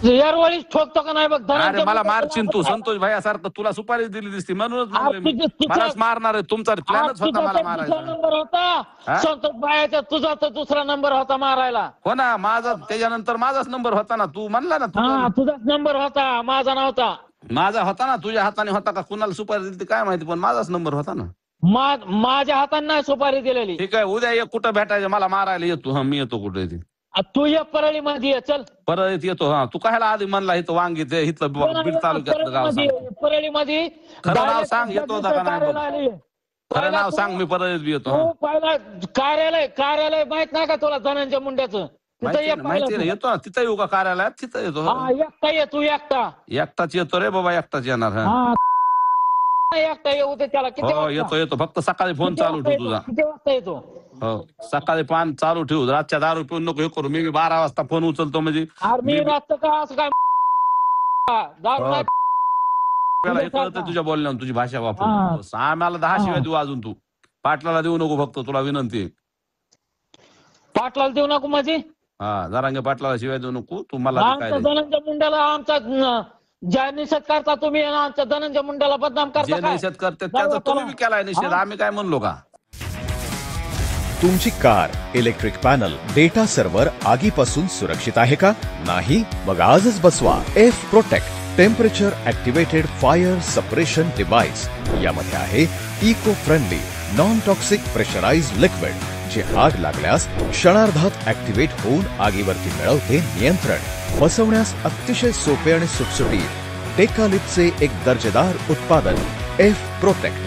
यारवाळीच ठोकतो का नाही बघ. अरे मला मारशील तू, संतोष भाई सारखं तुला सुपारी दिली दिसती म्हणूनच म्हणलं मी. मलाच मारणार आहे, तुमचा प्लॅनच होता मला मारायचा. नंबर होता संतोष भाईचा, तुझा तर दुसरा नंबर होता मारायला. हो ना, माझा त्याच्यानंतर माझाच नंबर होता ना, तू म्हणला ना तुझाच नंबर होता, माझा नव्हता. माझा होता ना, तुझ्या हाताने होता का कुणाला सुपारी दिली काय माहिती, पण माझाच नंबर होता ना. माझ्या हाताने नाही सुपारी दिलेली. ठीक आहे, उद्या ये, कुठं भेटायचं मला मारायला येतो. हा मी येतो कुठे ती. तू ये परळी मध्ये चल. परत येतो. हा तू कायला आधी म्हणला इथं वांगी ते इथलं बीड तालुक्यातलं गाव सांग. परळी मध्ये खरं नाव सांग, येतो का नाही खरं नाव सांग, मी परत येतो. कार्यालय माहित नाही का तुला धनंजय मुंड्याचं? माहिती नाही, येतो ना तिथं येऊ का कार्यालयात, तिथं येतो. एकटा ये तू, एकटाच येतो रे बाबा, एकटाच येणार. एकटा येऊ दे त्याला. हो येतो, फक्त सकाळी फोन चालू ठेव तुझा. किती वाजता येतो? हो सकाळी पान चालू ठेवू, रातच्या दारू पिऊन नको हे करू. मी 12 वाजता फोन उचलतो म्हणजे मी रात का असं काय हे कळतं तुझ्या बोलण्यावर, तुझी भाषा वापरून. आम्हाला 10 शिवाय देऊ अजून, तू पाटलाला देऊ नको, फक्त तुला विनंती आहे. पाटलाला देऊ नको माझी? हा, जरांगे पाटलाला शिवाय देऊ नको तू. मला धनंजय मुंड्याला आमचा ज्या निषेध करता तुम्ही, आमच्या धनंजय मुंड्याला बदनाम करता. जे निषेध करते त्याचा तुम्ही बी केलाय निषेध, आम्ही काय म्हणलो का? तुमची car, electric panel, data server आगीपासून सुरक्षित आहे का? नाही? मग आजच बसवा F protect temperature activated fire suppression device. यामध्ये आहे eco friendly non toxic pressurised liquid, जे आग लागल्यास क्षणार्धात ऍक्टिव्हेट होऊन आगीवरती मिळवते नियंत्रण. बसवण्यास अतिशय सोपे आणि सुटसुटीत टेकालिपचे एक दर्जेदार उत्पादन एफ प्रोटेक्ट.